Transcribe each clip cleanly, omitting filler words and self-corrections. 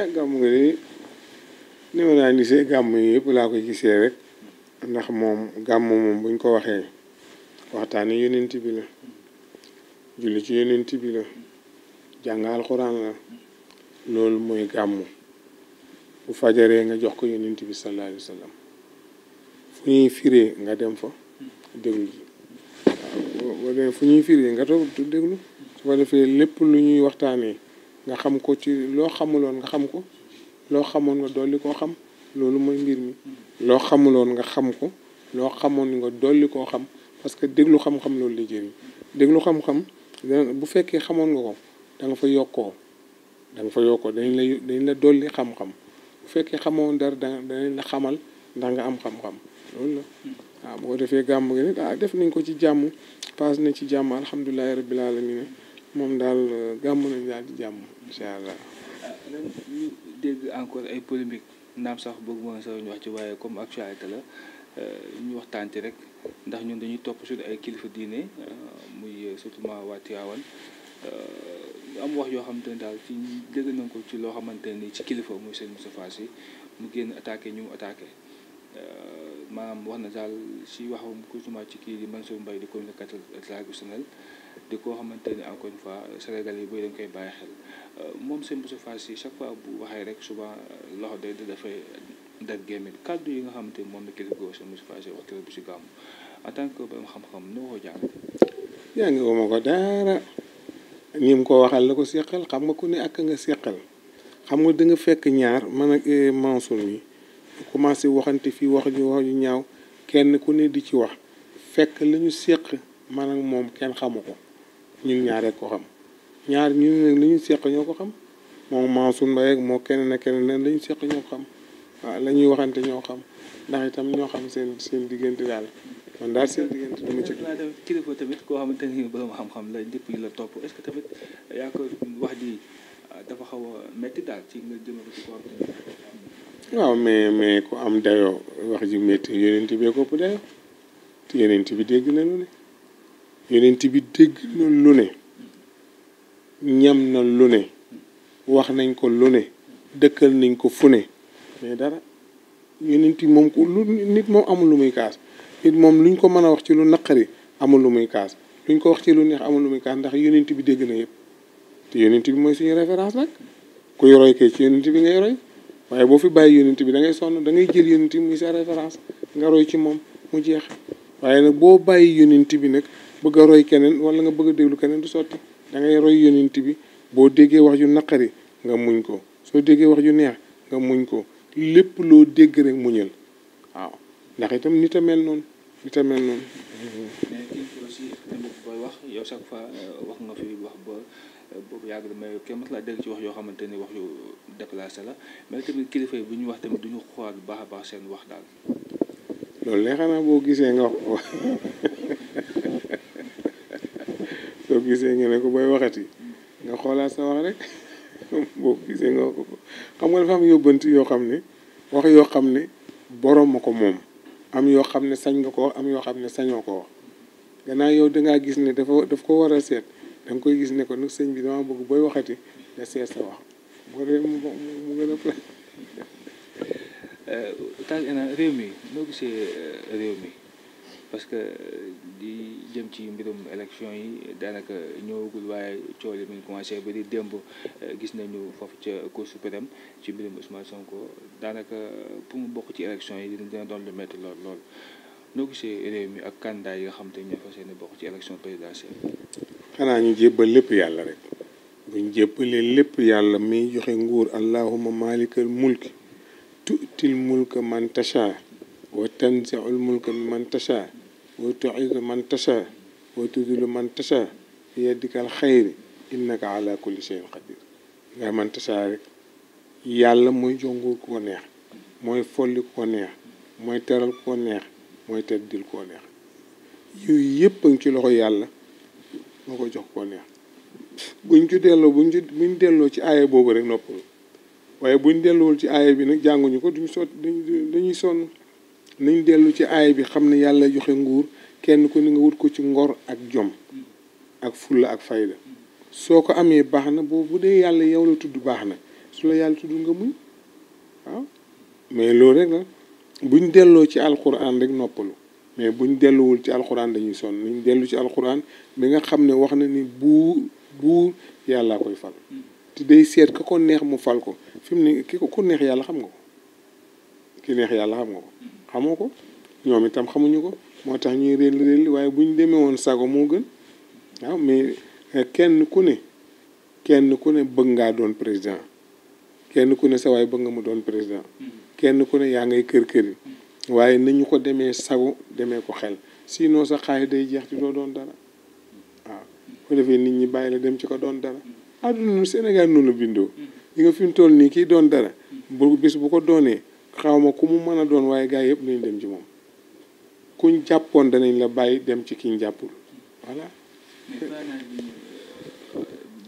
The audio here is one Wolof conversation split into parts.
gàmm nga ni ma naa gisee gàmm yi yëpp laa koy gisee rek ndax moom gàmm moom buñ ko waxee waxtaane yonent bi la julli ci yonent bi la jàng alxuraan la loolu mooy gàmm bu fajaree nga jox ko yonent bi sallallahu alayhi wa sallam fu ñuy firee nga dem fa déglu ji waaw boo demee fu ñuy firee nga toog déglu su ko defee lépp lu ñuy waxtaanee nga xam ko ci loo xamuloon nga xam ko loo xamoon nga dolli koo xam loolu mooy mbir mi loo xamuloon nga xam ko loo xamoon nga dolli koo xam parce que déglu xam-xam loolu la jëriñ déglu xam-xam bu fekkee xamoon nga ko da nga fa yokkoo dañ la dolli xam-xam bu fekkee xamoon dara danañ la xamal ndax nga am xam-xam loolu la waaw boo defee gàmm gi nag def nañ ko ci jàmm paas na ci jàmm alhamdulilahi rabbil alamin moom daal gàmm nañ daal ci jàmm incha allah. ren ñu dégg encore ay polémique naam sax bëgg mën sax ñu wax ci waaye comme actualité la ñu waxtaan ci rek ndax ñun dañuy topp suñu ay kilifa diine muy surtout waa Tivaouane am wax yoo xamante ne daal ci dégg nañ ko ci loo xamante ni ci kilifa muy seen Moustapha Sy mu génn attaqué ñu mu attaqué maanaam wax na daal si waxam surtout ci kii di Mansour Mbaye di communicateur traditionnel di koo xamante ni encore une fois Sénégal yi booy dañ koy bàyyi xel moom seen Moustapha Sy chaque fois bu waxee rek souvent loxo day dafay def gémmiñ kàddu yi nga xamante ni moom la kilifa goo seen Moustapha Sy wax keroog bu si gàmm en tant que borom xam-xam noo ko jàng. yaa ngi woo ko dara ni mu ko waxal la ko seqal xam nga ku ne ak nga seqal xam nga da nga fekk ñaar man ak Mansour mi commencé waxante fii wax ju ñaaw kenn ku ne di ci wax fekk la ñu seq man ak moom kenn xamu ko ñun ñaar rek ko xam ñaar ñun nag li ñu seq ñoo ko xam moom Mansour Mbaye ak moo keneen ak keneen la ñu seq ñoo ko xam waaw la ñuy waxante ñoo xam ndax itam ñoo xam seen diggante daal man daal seen diggante dama ci. kilifa tamit koo xamante ni borom xam-xam la ñëpp yi la topp est-ce que tamit yaa ko wax ji dafa xaw a métti daal ci nga jëme ko ci koo xam waaw mais ku am dayoo wax ji métti yonent bi ko ëpp dayoo te yonent bi dégg na lu ne yonent bi dégg na lu ne ñam na lu ne wax nañ ko lu ne dëkkal nañ ko fu ne mais dara yonent bi moom ku lu nit moom amul lu muy kaas nit moom luñ ko mën a wax ci lu naqari amul lu muy kaas luñ ko wax ci lu neex amul lu muy kaas ndax yonent bi dégg na yëpp te yonent bi mooy suñu référence nag kuy roy kay ci yonent bi ngay roy waaye boo fi bàyyi yonent bi da ngay sonn da ngay jël yonent bi muy sa référence nga roy ci moom mu jeex waaye nag boo bàyyi yonent bi nag bëgg a roy keneen wala nga bëgg a déglu keneen du sotti da ngay roy yonent bi boo déggee wax ju naqari nga muñ ko soo déggee wax ju neex nga muñ ko lépp loo dégg rek muñal waaw ndax itam nit a mel noonu mais kii aussi tamit booy wax yow chaque fois wax nga fi wax ba boobu yàgg na mais kenn mës laa dégg ci wax yoo xamante ni wax yu déplacé la mais tamit kilifa yi bu ñu wax tamit du ñu xool bu baax a baax seen wax daal. loolu lay xanaa boo gisee nga wax ko soo gisee nga ne ko booy waxati nga xoolaat sa wax rek boo gisee nga wax ko xam nga dafa am yóbbanti yoo xam ne wax yoo xam ne borom ma ko moom am yoo xam ne sañ nga ko wax am yoo xam ne sañoo ko wax gannaaw yow dangaa gis ne daf ko war a seet da nga koy gis ne ko nag sëñ bi dama bëgg booy waxati nga seet sa wax boo dee mu gën a pla réew mi noo gisee réew mi parce que di jëm ci mbirum élection yi daanaka ñëwagul waaye coow li mi ngi commencé ba di démb gis nañu foofu ca Cour suprême ci mbirum Ousmane Sonko daanaka pour mu bokk ci élection yi dina doon lu métti lool noo gisee réew mi ak candidat yi nga xam te ñoo fas yéene bokk ci élection présidentielle. xanaa ñu jébbal lépp yàlla rek buñ jébbalee lépp yàlla miy joxe nguur allahumma malikal mulki tu'til mulka man tasha wa tanzi'ul mulka man tasha wa tu'izzu man tasha wa tudillu man tasha bi yadikal xayri innaka ala kulli shay'in qadir nga man tasha rek yàlla mooy jox nguur ku ko neex mooy folli ku ko neex mooy teral ku ko neex mooy teddil ku ko neex yooyu yëpp a ngi ci loxo yàlla moo ko jox ko neex buñ delloo ci aaya boobu rek noppalu waaye buñ delluwul ci aaya bi nag jànguñu ko dañuy sonn nañ dellu ci aaya bi xam ne yàlla joxe nguur kenn ku ne nga wut ko ci ngor ak jom ak fulla ak fayda soo ko amee baax na bu dee yàlla yow la tudd baax na su la yàlla tudd nga muñ waaw mais loolu rek la buñ delloo ci alxuraan rek noppalu mais buñ delluwul ci alxuraan dañuy sonn nañ dellu ci alxuraan bi nga xam ne wax na ni buur yàllaa koy fal te day seet ka ko neex mu fal ko fi mu ne ki ko neex yàlla xam nga ko ki neex yàlla xam nga ko xamoo ko ñoom itam xamuñu ko moo tax ñuy réel waaye buñ demee woon sago moo gën waaw mais kenn ku ne bëgg ngaa doon président kenn ku ne sa waay bëgg nga mu doon président kenn ku ne yaa ngay kër yi waaye nañu ko demee sago demee ko xel sinon sa xaay day jeex ci doo doon dara waaw ko defee nit ñi bàyyi la dem ci ko doon dara àdduna Sénégal noonu la bindoo ñi nga fi mu toll nii kii doon dara bu bis bu ko doonee xaw ma ku mu mën a doon waaye gars yëpp nañ dem ci moom kuñ jàppoon danañ la bàyyi dem ci kiñ jàppul voilà.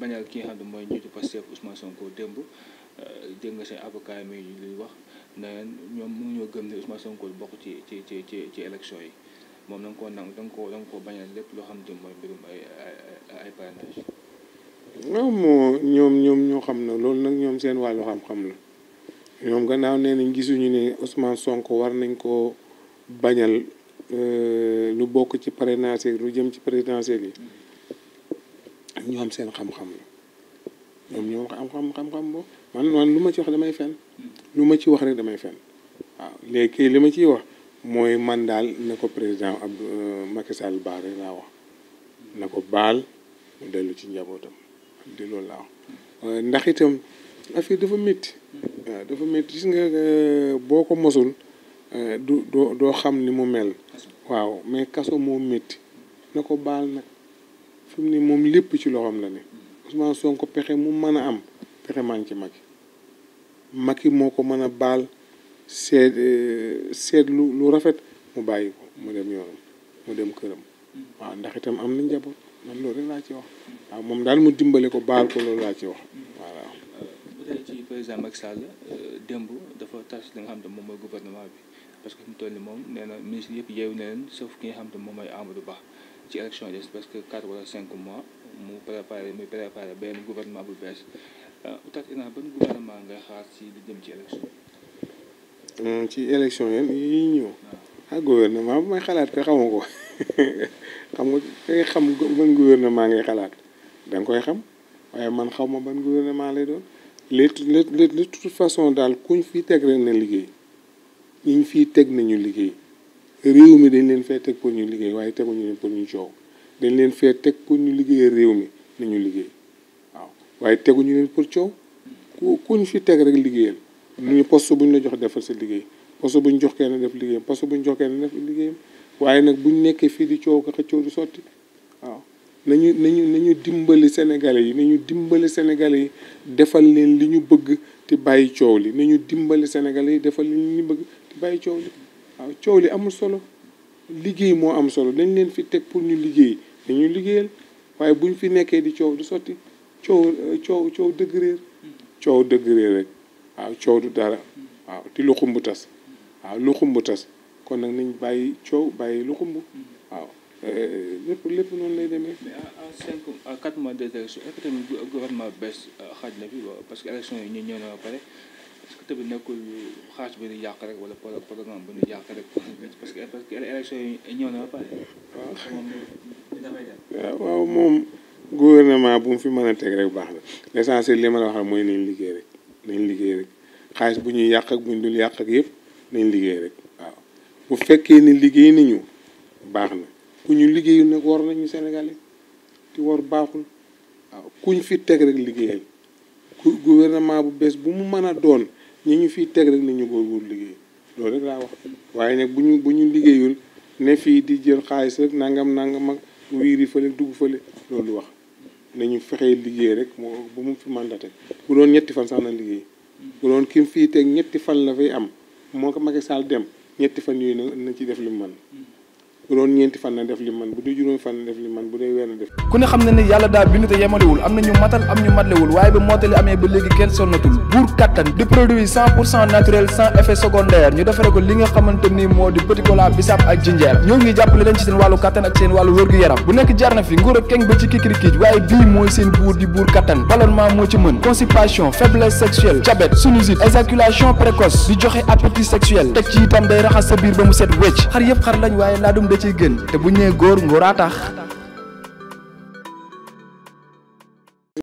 bañal ki nga xam ne mooy njiitu Pastef Ousmane Sonko démb dégg nga seen avocat yi luy wax ne ñoom mënuñoo gëm ne Ousmane Sonko bokk ci élection yi moom da nga koo nangu da nga koo bañal lépp loo xam ne mooy mbirum ay parrainage. waaw moo ñoom ñoo xam na loolu nag ñoom seen wàllu xam-xam la ñoom gannaaw nee nañ gisuñu ne Ousmane Sonko war nañ koo bañal lu bokk ci parrainage lu jëm ci présidentielle yi ñoom seen xam-xam la ñoom xam-xam boobu man lu ma ci wax damay fen lu ma ci wax rek damay fen waaw léegi li ma ciy wax mooy man daal na ko président Macky Sall baal rek laa wax na ko baal mu dellu ci njabootam di loolu laa wax ndax itam affaire dafa métti waaw dafa métti gis nga boo ko mosul doo xam ni mu mel waaw mais kaso moo métti na ko baal nag fi mu ne moom lépp ci loxoom la ne Ousmane Sonko pexe mu mën a am pexe maa ngi ci Macky moo ko mën a baal seet lu rafet mu bàyyi ko mu dem yoonam mu dem këram waaw ndax itam am na njaboot man loolu rek laa ci wax waaw moom daal mu dimbale ko baal ko loolu laa ci wax voilà. bu dee ci président Macky Sall démb dafa tas li nga xam ne moom mooy gouvernement bi parce que fi mu toll nii moom nee na ministre yëpp yeewu na leen sauf ki nga xam ne moom mooy Amadou Ba ci élection yi des parce que 4 wala 5 mois muy préparé benn gouvernement bu bees Oustaz Ina ban gouvernement ngay xaar ci li jëm ci élection yi. ci élection yi ñëw. gouvernement bu may xalaat ko xamoo ko xam nga kay xam ban gouvernement ngay xalaat da nga koy xam waaye man xaw ma ban gouvernement lay doon de toute façon daal kuñ fi teg rek na liggéey ñiñ fii teg nañu liggéey réew mi dañ leen fee teg pour ñu liggéey waaye teguñu leen pour ñu coow dañ leen fee teg pour ñu liggéey réew mi nañu liggéey waaw waaye teguñu leen pour coow kuñ fi teg rek liggéeyal ñu poste buñ la jox defal sa liggéey poste buñ jox kenn def liggéeyam poste buñ jox kenn def liggéeyam waaye nag buñ nekkee fii di coow ka xëccoo du sotti waaw nañu dimbali Sénégalais yi nañu dimbali Sénégalais yi defal leen li ñu bëgg te bàyyi coow li nañu dimbali Sénégalais yi defal leen li ñu bëgg te bàyyi coow li waaw coow li amul solo liggéey moo am solo dañ leen fi teg pour ñu liggéey dañuy liggéeyal waaye buñ fi nekkee di coow du sotti coow dëgg réer rek waaw coow du dara waaw te lu xumb tas waaw lu xumb tas kon nag nañ bàyyi coow bàyyi lu xumb waaw lépp noonu lay demee. mais à 4 mois des élections est-ce que tamit gouvernement bees xaaj na fi parce que élection yi ñu ñëw na ba pare est-ce que tamit nekkul xaaj bi di yàq rek wala programme bi di yàq rek parce que élection yi ñëw na ba pare. waaw moom gouvernement bu mu fi mën a teg rek baax na l'essentiel li ma la wax mooy nañ liggéey rek xaalis bu ñuy yàq ak bu ñu dul yàq ak yëpp nañ liggéey rek waaw bu fekkee ni liggéey nañu baax na ku ñu liggéeyu nag war nañu Sénégalais te war baaxul waaw kuñ fi teg rek liggéeyal gouvernement bu bees bu mu mën a doon ñi ñu fiy teg rek nañu góorgóorlu liggéey loolu rek laa wax waaye nag bu ñu liggéeyul ne fii di jël xaalis rek nangam ak wiiri fële dugg fële loolu wax nañu fexee liggéey rek moo bu mu fi mandaté bu doon 3 fan sax na liggéey bu doon ki fii teg 3 fan la fay am moo ko Macky Sall dem 3 fan yooyu na ci def li mu mën bu doon ñeenti fan na def li man bu dee juróomi fan na def li man bu dee weer na def. ku ne xam na ni yàlla daal bindu te yemalewul am na ñu matal am ñu matlewul waaye ba mottali amee ba léegi kenn sonnatul buur kattan di produit 100% naturel sans effet secondaire ñu defare ko li nga xamante ni moo di petit cola bisaab ak jinjeer ñoo ngi jàppale leen ci seen wàllu kattan ak seen wàllu wërgu-yaram bu nekk jar na fi nguur ak keng ba ci kikirikiij waaye bii mooy seen buur di buur kattan ballonnement moo ci mën constipation faiblesse sexuelle diabète sinusite éjaculation précoce di joxe appétit sexuel teg ci itam day raxas sa biir ba mu set wecc xar yëpp xar lañ waaye laadum da ciy gën te bu ñëwee góor ngóoraa tax